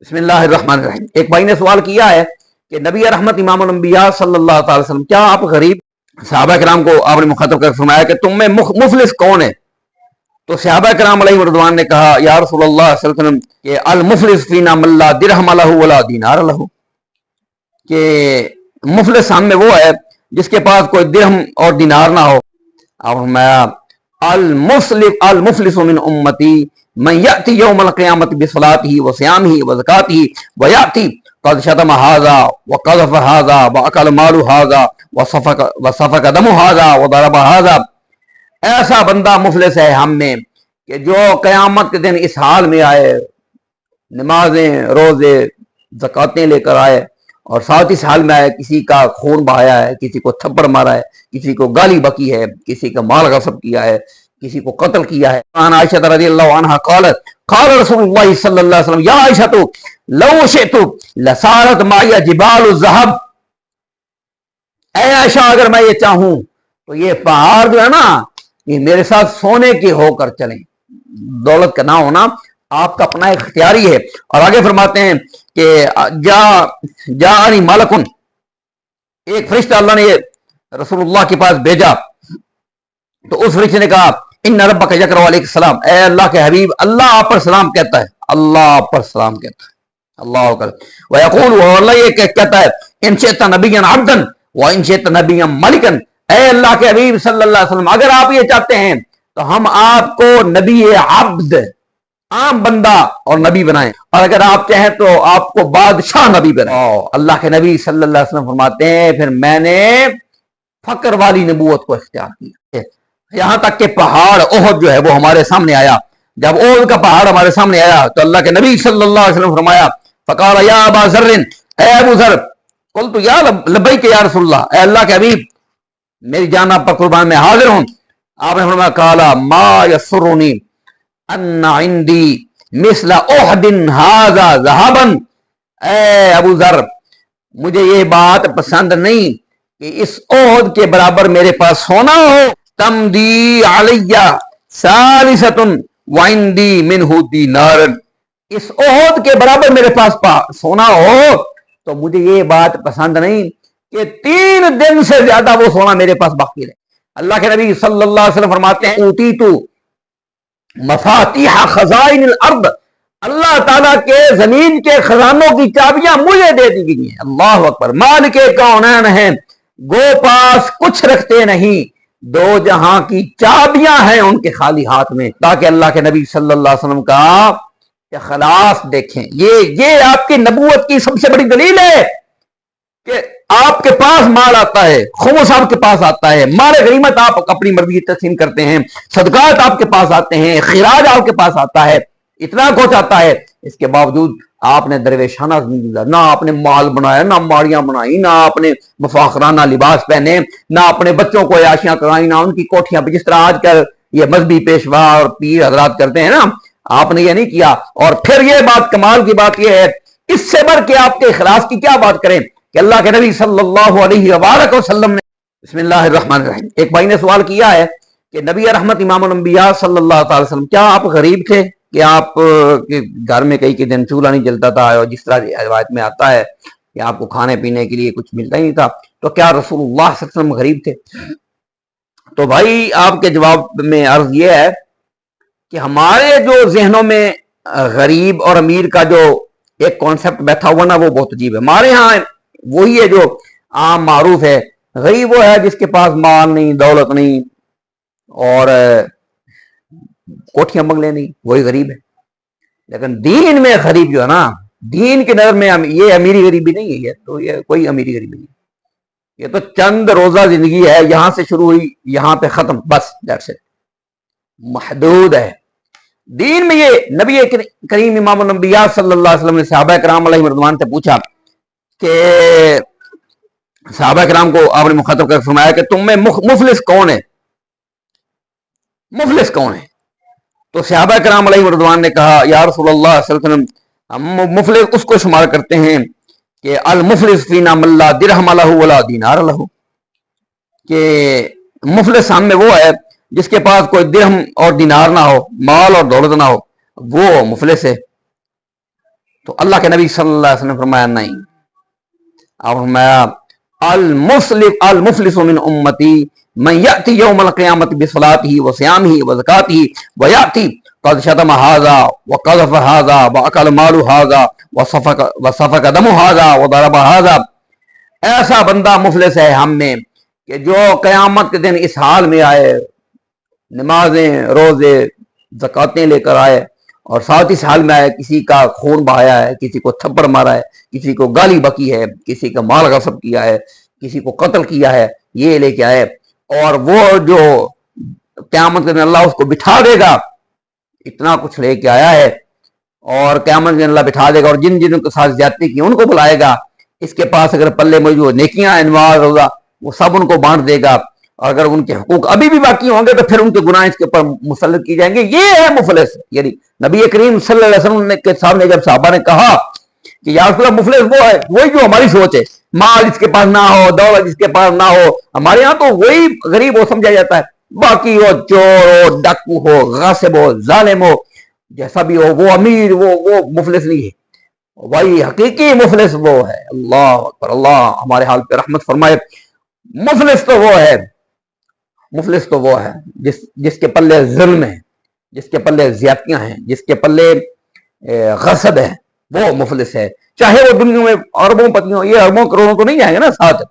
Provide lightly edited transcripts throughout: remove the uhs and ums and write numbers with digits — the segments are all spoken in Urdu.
بسم اللہ الرحمن الرحیم۔ ایک بھائی نے سوال کیا ہے کہ نبی رحمت امام الانبیاء صلی اللہ تعالی وسلم، کیا آپ غریب؟ صحابہ کرام کو آپ نے مخاطب کر فرمایا کہ تم میں مفلس کون ہے؟ تو صحابہ کرام علیہ رضوان نے کہا یا رسول اللہ صلی اللہ علیہ وسلم کہ المفلس فینا من لا درہم لہ ولا دینار لہ، کہ مفلس ہم میں وہ ہے جس کے پاس کوئی درہم اور دینار نہ ہو۔ آپ فرمایا المفلس من امتی من یأتی یوم القیامت بصلاته وصیامه وزکاته ویأتی قد شتم هذا وقذف هذا واکل مال هذا وسفک دم هذا وضرب هذا۔ ایسا بندہ مفلس ہے ہم میں کہ جو قیامت کے دن اس حال میں آئے، نمازیں روزے زکاتیں لے کر آئے، اور ساتھ اس حال میں آئے کسی کا خون بہایا ہے، کسی کو تھپڑ مارا ہے، کسی کو گالی بکی ہے، کسی کا مال غصب کیا ہے، کسی کو قتل کیا ہے۔ عائشہ رضی اللہ عنہ قالت قال رسول اللہ صلی اللہ علیہ وسلم یا عائشہ لو شئت لسارت معی جبال الذهب، اے عائشہ اگر میں یہ چاہوں تو یہ پہاڑ جو ہے نا یہ میرے ساتھ سونے کے ہو کر چلیں۔ دولت کا نہ ہونا آپ کا اپنا اختیاری ہے۔ اور آگے فرماتے ہیں کہ جاءنی ملکن، ایک فرشتہ اللہ نے رسول اللہ کے پاس بھیجا، تو اس فرشتے نے کہا ان ربک یقرأ علیک السلام، اے اللہ کے حبیب اللہ آپ پر سلام کہتا ہے، اللہ آپ پر سلام کہتا ہے، اللہ اکبر۔ ویقول، اللہ یہ کہتا ہے ان شئت نبیا عبدا وان شئت نبیا ملکا، اے اللہ کے حبیب صلی اللہ علیہ وسلم اگر آپ یہ چاہتے ہیں تو ہم آپ کو نبی عبد عام بندہ اور نبی بنائیں، اور اگر آپ چاہیں تو آپ کو بادشاہ نبی بنائیں۔ اللہ کے نبی صلی اللہ علیہ وسلم فرماتے ہیں پھر میں نے فقر والی نبوت کو اختیار کیا، یہاں تک کہ پہاڑ احد جو ہے وہ ہمارے سامنے آیا۔ جب احد کا پہاڑ ہمارے سامنے آیا تو اللہ کے نبی صلی اللہ علیہ وسلم فرمایا فقال یا ابا ذر، اے ابو ذر، قلت یا لبیک یا رسول اللہ، اے اللہ کے حبیب میری جان آپ پر قربان میں حاضر ہوں۔ آپ نے فرمایا قال ما یسرنی ان عندی مثل احد ھذا ذهبا، اے ابو ذر مجھے یہ بات پسند نہیں کہ اس احد کے برابر میرے پاس سونا ہو، تمدی علیہ ثالثۃ وعندی منہ دینار، اس احد کے برابر میرے پاس سونا ہو تو مجھے یہ بات پسند نہیں کہ 3 دن سے زیادہ وہ سونا میرے پاس باقی رہے۔ اللہ کے نبی صلی اللہ علیہ وسلم فرماتے ہیں اوتیت مفاتیح خزائن الارض، اللہ تعالیٰ کے زمین کے خزانوں کی چابیاں مجھے دے دی گئی ہیں۔ اللہ اکبر۔ مالک کونین ہیں، گو پاس کچھ رکھتے نہیں، 2 جہاں کی چابیاں ہیں ان کے خالی ہاتھ میں، تاکہ اللہ کے نبی صلی اللہ علیہ وسلم کا اخلاص دیکھیں۔ یہ آپ کی نبوت کی سب سے بڑی دلیل ہے کہ آپ کے پاس مال آتا ہے، خمس آپ کے پاس آتا ہے، مال غنیمت آپ اپنی مرضی تقسیم کرتے ہیں، صدقات آپ کے پاس آتے ہیں، خراج آپ کے پاس آتا ہے، اتنا کچھ آتا ہے، اس کے باوجود آپ نے درویشانہ زندگی گزاری، نہ آپ نے مال بنایا، نہ ماڑیاں بنائی، نہ آپ نے مفاخرانہ لباس پہنے، نہ اپنے بچوں کو عیاشیاں کرائیں، نہ ان کی کوٹھیاں پہ جس طرح آج کل یہ مذہبی پیشوا اور پیر حضرات کرتے ہیں نا، آپ نے یہ نہیں کیا۔ اور پھر یہ بات کمال کی بات یہ ہے، اس سے بڑھ کے آپ کے اخلاص کی کیا بات کریں کہ اللہ کے نبی صلی اللہ علیہ وآلہ وسلم نے بسم اللہ الرحمن الرحیم۔ ایک بھائی نے سوال کیا ہے کہ نبی رحمت امام الانبیاء صلی اللہ تعالی وسلم، کیا آپ غریب تھے کہ آپ کے گھر میں کئی کے دن چولہا نہیں جلتا تھا، اور جس طرح روایت میں آتا ہے کہ آپ کو کھانے پینے کے لیے کچھ ملتا ہی نہیں تھا، تو کیا رسول اللہ صلی اللہ علیہ وسلم غریب تھے؟ تو بھائی آپ کے جواب میں عرض یہ ہے کہ ہمارے جو ذہنوں میں غریب اور امیر کا جو ایک کانسیپٹ بیٹھا ہوا نا وہ بہت عجیب ہے۔ ہمارے ہاں وہی ہے جو عام معروف ہے، غریب وہ ہے جس کے پاس مال نہیں، دولت نہیں، اور کوٹھیاں بنگلے نہیں، وہی غریب ہے۔ لیکن دین میں غریب جو ہے نا، دین کے نظر میں یہ امیری غریبی نہیں ہے، تو یہ کوئی امیری غریبی نہیں، یہ تو چند روزہ زندگی ہے، یہاں سے شروع ہوئی یہاں پہ ختم، بس دیٹس اٹ، محدود ہے۔ دین میں یہ نبی کریم امام الانبیاء صلی اللہ علیہ وسلم نے صحابہ کرام علیہ رضوان سے پوچھا کہ صحابہ کرام کو آپ نے مخاطب کر فرمایا کہ تم میں مفلس کون ہے؟ مفلس کون ہے؟ تو صحابہ کرام علیہ رضوان نے کہا یا رسول اللہ صلی اللہ علیہ وسلم ہم مفلس اس کو شمار کرتے ہیں کہ المفلس فینا من لا درہم لہ ولا دینار لہ، کہ مفلس ہم میں وہ ہے جس کے پاس کوئی درہم اور دینار نہ ہو، مال اور دولت نہ ہو، وہ مفلس ہے۔ تو اللہ کے نبی صلی اللہ علیہ وسلم نے فرمایا نہیں، آپ فرمایا المفلس من امتی من یأتی یوم القیامت بصلاته وصیامه وزکاته ویأتی قد شتم هذا وقذف هذا واکل مال هذا وسفک دم هذا وضرب هذا. ایسا بندہ مفلس ہے ہم میں کہ جو قیامت کے دن اس حال میں آئے، نمازیں روزے زکاتیں لے کر آئے، اور ساتھ اس حال میں آئے کسی کا خون بہایا ہے، کسی کو تھپڑ مارا ہے، کسی کو گالی بکی ہے، کسی کا مال غصب کیا ہے، کسی کو قتل کیا ہے، یہ لے کے آئے. اور وہ جو قیامت کے دن اللہ اس کو بٹھا دے گا، اتنا کچھ لے کے آیا ہے، اور قیامت کے دن اللہ بٹھا دے گا، اور جن جنوں کے ساتھ زیادتی کی ان کو بلائے گا. اس کے پاس اگر پلے میں جو نیکیاں انوار ہوگا وہ سب ان کو بانٹ دے گا، اور اگر ان کے حقوق ابھی بھی باقی ہوں گے تو پھر ان کے گناہ اس کے اوپر مسلط کی جائیں گے. یہ ہے مفلس. یعنی نبی کریم صلی اللہ علیہ وسلم کے سامنے جب صحابہ نے کہا کہ یا رسول اللہ مفلس وہ ہے وہی جو ہماری سوچ ہے، مال جس کے پاس نہ ہو، دولت جس کے پاس نہ ہو، ہمارے ہاں تو وہی غریب وہ سمجھا جاتا ہے، باقی وہ چور ہو، ڈاکو ہو، غاصب ہو، ظالم ہو، جیسا بھی ہو، وہ امیر وہ مفلس نہیں ہے. وہی حقیقی مفلس وہ ہے. اللہ اکبر. اللہ ہمارے حال پہ رحمت فرمائے. مفلس تو وہ ہے جس کے پلے ظلم ہے، جس کے پلے زیادتیاں ہیں، جس کے پلے غصب ہے، وہ مفلس ہے. چاہے وہ دنیا میں اربوں پتیوں، یہ اربوں کروڑوں تو نہیں جائیں گے نا، ساتھ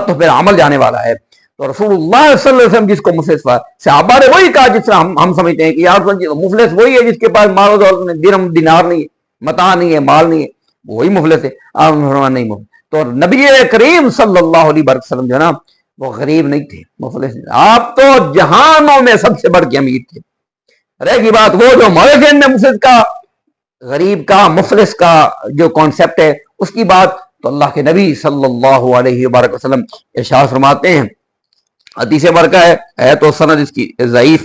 تو پھر عمل جانے والا ہے. تو رسول اللہ صلی اللہ علیہ وسلم جس کو مفلس ہوا، صحابہ نے وہی کہا جس طرح ہم سمجھتے ہیں کہ یار مفلس وہی ہے جس کے پاس مال و دولت میں درہم دینار نہیں ہے، متاع نہیں ہے، مال نہیں ہے، وہی مفلس ہے. آپ نہیں مفلس. تو نبی کریم صلی اللہ علیہ وسلم جو ہے نا وہ غریب نہیں تھے، مفلس نہیں. آپ تو جہانوں میں سب سے بڑھ کے امیر تھے. رہ گی بات وہ جو ہمارے ذہن میں مفلس کا، غریب کا، مفلس کا جو کانسیپٹ ہے اس کی بات، تو اللہ کے نبی صلی اللہ علیہ وسلم ارشاد فرماتے ہیں. حدیث برکہ ہے تو سند اس کی ضعیف،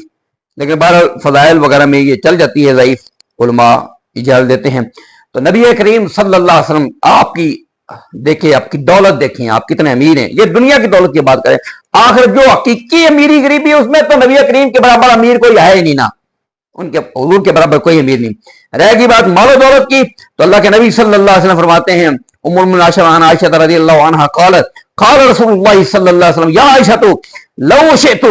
لیکن بہرحال فضائل وغیرہ میں یہ چل جاتی ہے ضعیف، علماء اجازت دیتے ہیں. تو نبی کریم صلی اللہ علیہ وسلم آپ کی دیکھیں، آپ کی دولت دیکھیں، آپ کتنے امیر ہیں. یہ دنیا کی دولت کی بات کریں، آخر جو حقیقی امیری غریبی اس میں تو نبی کریم کے برابر امیر کوئی ہے ہی نہیں نا، ان کے حضور کے برابر کوئی امیر نہیں. رہ گی بات مال و دولت کی، تو اللہ کے نبی صلی اللہ علیہ وسلم فرماتے ہیں، ام المؤمنین عائشہ رضی اللہ عنہا قالت قال رسول اللہ صلی اللہ علیہ وسلم یا عائشہ لو شئت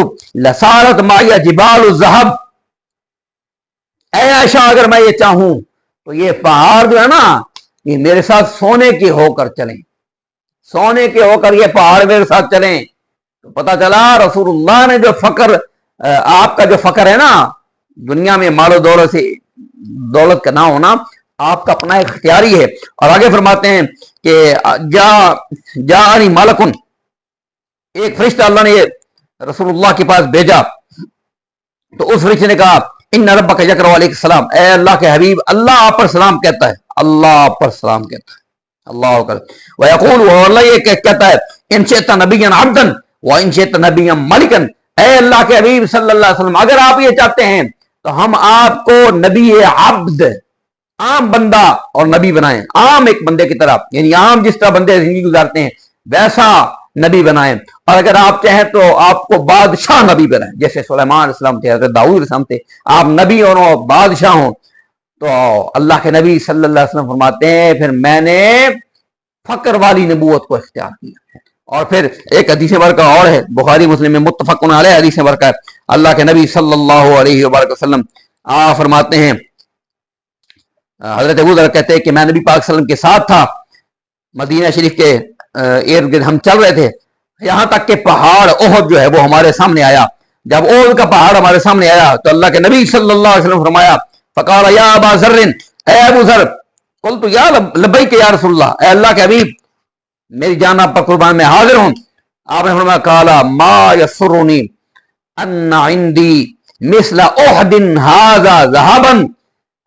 لسارت معی جبال الذهب. اے عائشہ اگر میں یہ چاہوں تو یہ پہاڑ جو ہے نا یہ میرے ساتھ سونے کے ہو کر چلیں، سونے کے ہو کر یہ پہاڑ میرے ساتھ چلیں. تو پتہ چلا رسول اللہ نے جو فقر، آپ کا جو فقر ہے نا دنیا میں مال و دولت کا نہ ہونا، آپ کا اپنا اختیاری ہے. اور آگے فرماتے ہیں کہ جاءنی ملکن، ایک فرشتہ اللہ نے رسول اللہ کے پاس بھیجا، تو اس فرشتے نے کہا ان ربک یقرأ علیک السلام، اے اللہ کے حبیب اللہ آپ پر سلام کہتا ہے، اللہ آپ پر سلام کہتا ہے. اللہ اکبر. ویقول، اللہ یہ کہتا ہے ان شئت نبیا عبدا وان شئت نبیا ملکا، اے اللہ کے حبیب صلی اللہ علیہ وسلم اگر آپ یہ چاہتے ہیں تو ہم آپ کو نبی عبد، عام بندہ اور نبی بنائیں، عام ایک بندے کی طرح، یعنی عام جس طرح بندے زندگی گزارتے ہیں ویسا نبی بنائیں. اور اگر آپ چاہیں تو آپ کو بادشاہ نبی بنائیں، جیسے سلیمان علیہ السلام تھے، حضرت داؤد علیہ السلام تھے، آپ نبی اور بادشاہ ہوں. تو اللہ کے نبی صلی اللہ علیہ وسلم فرماتے ہیں پھر میں نے فقر والی نبوت کو اختیار کیا. اور پھر ایک حدیث برکہ اور ہے بخاری مسلم میں متفق علیہ حدیث برکہ ہے. اللہ کے نبی صلی اللہ علیہ وسلم فرماتے ہیں، حضرت ابو ذر کہتے ہیں کہ میں نبی پاک صلی اللہ علیہ وسلم کے ساتھ تھا، مدینہ شریف کے ارد گرد ہم چل رہے تھے، یہاں تک کہ پہاڑ احد جو ہے وہ ہمارے سامنے آیا. جب احد کا پہاڑ ہمارے سامنے آیا تو اللہ کے نبی صلی اللہ علیہ وسلم فرمایا فقال یا ابا ذر، اے ابو ذر، قلت یا لبیک یا رسول اللہ، اے اللہ کے حبیب میری جان آپ پر قربان میں حاضر ہوں. آپ نے فرمایا قال ما یسرنی ان عندي مثل احد هذا ذهبا،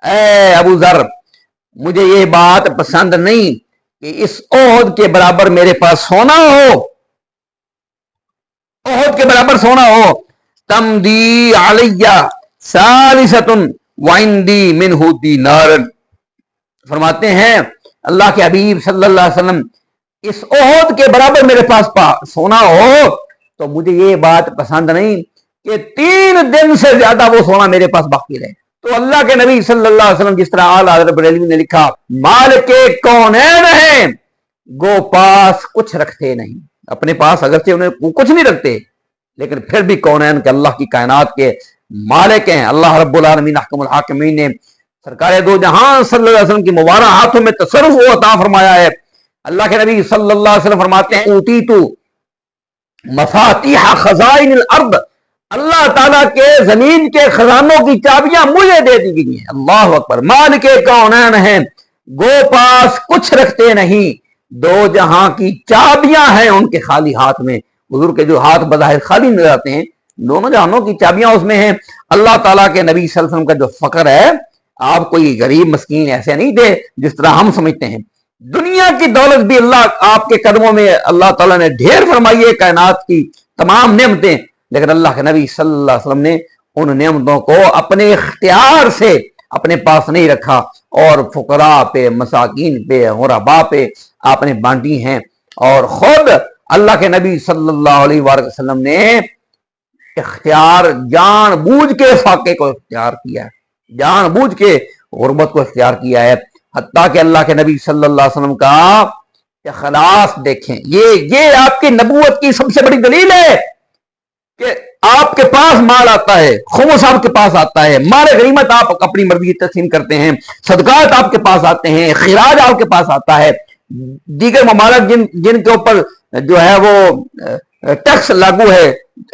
اے ابو ذر مجھے یہ بات پسند نہیں کہ اس احد کے برابر میرے پاس سونا ہو، احد کے برابر سونا ہو. تمدی علی ثالثۃ وعندی منہ دینار، فرماتے ہیں اللہ کے حبیب صلی اللہ علیہ وسلم اس احد کے برابر میرے پاس سونا ہو تو مجھے یہ بات پسند نہیں کہ 3 دن سے زیادہ وہ سونا میرے پاس باقی رہے. تو اللہ کے نبی صلی اللہ علیہ وسلم جس طرح اعلیٰ حضرت بریلوی نے لکھا مالک کونین ہیں گو پاس کچھ رکھتے نہیں، اپنے پاس اگرچہ انہیں کچھ نہیں رکھتے لیکن پھر بھی کونین کے اللہ کی کائنات کے مالک ہیں۔ اللہ رب العالمین احکم الحاکمین نے سرکار دو جہان صلی اللہ علیہ وسلم کی مبارک ہاتھوں میں تصرف و عطا فرمایا ہے۔ اللہ کے نبی صلی اللہ علیہ وسلم فرماتے ہیں اوتیتو مفاتیح خزائن الارض، اللہ تعالیٰ کے زمین کے خزانوں کی چابیاں مجھے دے دی گئی ہیں۔ اللہ اکبر، مالک کونین ہیں گو پاس کچھ رکھتے نہیں، دو جہاں کی چابیاں ہیں ان کے خالی ہاتھ میں۔ حضور کے جو ہاتھ بظاہر خالی نظر آتے ہیں، دونوں جہانوں کی چابیاں اس میں ہیں۔ اللہ تعالیٰ کے نبی صلی اللہ علیہ وسلم کا جو فقر ہے، آپ کوئی غریب مسکین ایسے نہیں دے جس طرح ہم سمجھتے ہیں۔ دنیا کی دولت بھی اللہ آپ کے قدموں میں اللہ تعالیٰ نے ڈھیر فرمائی ہے، کائنات کی تمام نعمتیں، لیکن اللہ کے نبی صلی اللہ علیہ وسلم نے ان نعمتوں کو اپنے اختیار سے اپنے پاس نہیں رکھا اور فقراء پہ، مساکین پہ، غرباء پہ آپ نے بانٹی ہیں۔ اور خود اللہ کے نبی صلی اللہ علیہ وآلہ وسلم نے اختیار جان بوجھ کے فاقے کو اختیار کیا ہے، جان بوجھ کے غربت کو اختیار کیا ہے، حتیٰ کہ اللہ کے نبی صلی اللہ علیہ وسلم کا اخلاص دیکھیں۔ یہ آپ کی نبوت کی سب سے بڑی دلیل ہے کہ آپ کے پاس مال آتا ہے، خمس آپ کے پاس آتا ہے، مال غنیمت آپ اپنی مرضی تقسیم کرتے ہیں، صدقات آپ کے پاس آتے ہیں، خراج آپ کے پاس آتا ہے، دیگر ممالک جن کے اوپر جو ہے وہ ٹیکس لاگو ہے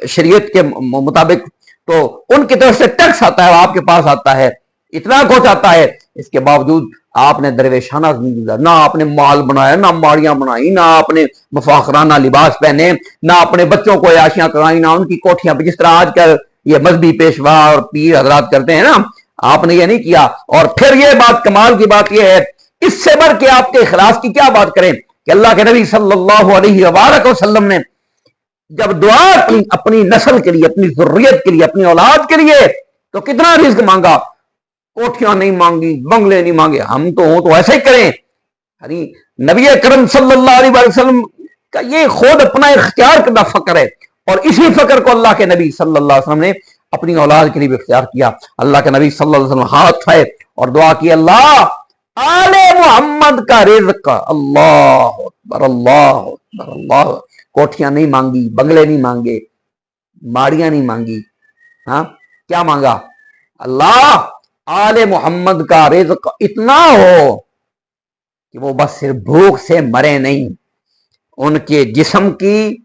شریعت کے مطابق، تو ان کی طرف سے ٹیکس آتا ہے، وہ آپ کے پاس آتا ہے، اتنا کچھ آتا ہے، اس کے باوجود آپ نے درویشانہ زندگی گزاری، نہ آپ نے مال بنایا، نہ ماڑیاں بنائی، نہ آپ نے مفاخرانہ لباس پہنے، نہ اپنے بچوں کو عیاشیاں کرائیں، نہ ان کی کوٹھیاں پہ جس طرح آج کل یہ مذہبی پیشوا اور پیر حضرات کرتے ہیں نا، آپ نے یہ نہیں کیا۔ اور پھر یہ بات کمال کی بات یہ ہے، اس سے بڑھ کے آپ کے اخلاص کی کیا بات کریں کہ اللہ کے نبی صلی اللہ علیہ وآلہ وسلم نے جب دعا کی اپنی نسل کے لیے، اپنی ذریت کے لیے، اپنی اولاد کے لیے، تو کتنا رزق مانگا، کوٹھیاں نہیں مانگی، بنگلے نہیں مانگے، ہم تو ہوں تو ایسا ہی کریں۔ نبی اکرم صلی اللہ علیہ وسلم کا یہ خود اپنا اختیار کردہ فقر ہے، اور اسی فقر کو اللہ کے نبی صلی اللہ علیہ وسلم نے اپنی اولاد کے لیے بھی اختیار کیا۔ اللہ کے نبی صلی اللہ علیہ وسلم ہاتھ اٹھائے اور دعا کی، اللہ آل محمد کا رزق، اللہ اکبر اللہ اکبر اللہ، کوٹھیاں نہیں مانگی، بنگلے نہیں مانگے، ماڑیاں نہیں مانگی، ہاں کیا مانگا؟ اللہ آل محمد کا رزق اتنا ہو کہ وہ بس صرف بھوک سے مرے نہیں، ان کے جسم کی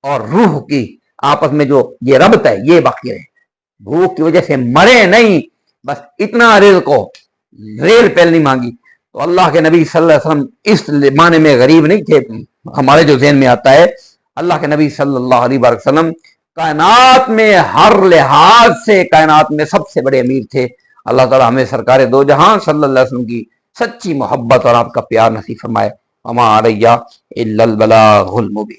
اور روح کی آپس میں جو یہ ربط ہے یہ باقی رہے، بھوک کی وجہ سے مرے نہیں، بس اتنا رزق ہو، ریل پیل نہیں مانگی۔ تو اللہ کے نبی صلی اللہ علیہ وسلم اس معنی میں غریب نہیں تھے، ہمارے جو ذہن میں آتا ہے اللہ کے نبی صلی اللہ علیہ وسلم کائنات میں ہر لحاظ سے کائنات میں سب سے بڑے امیر تھے۔ اللہ تعالی ہمیں سرکار دو جہاں صلی اللہ علیہ وسلم کی سچی محبت اور آپ کا پیار نصیب فرمائے۔ وما علیہ الا البلاغ المبین۔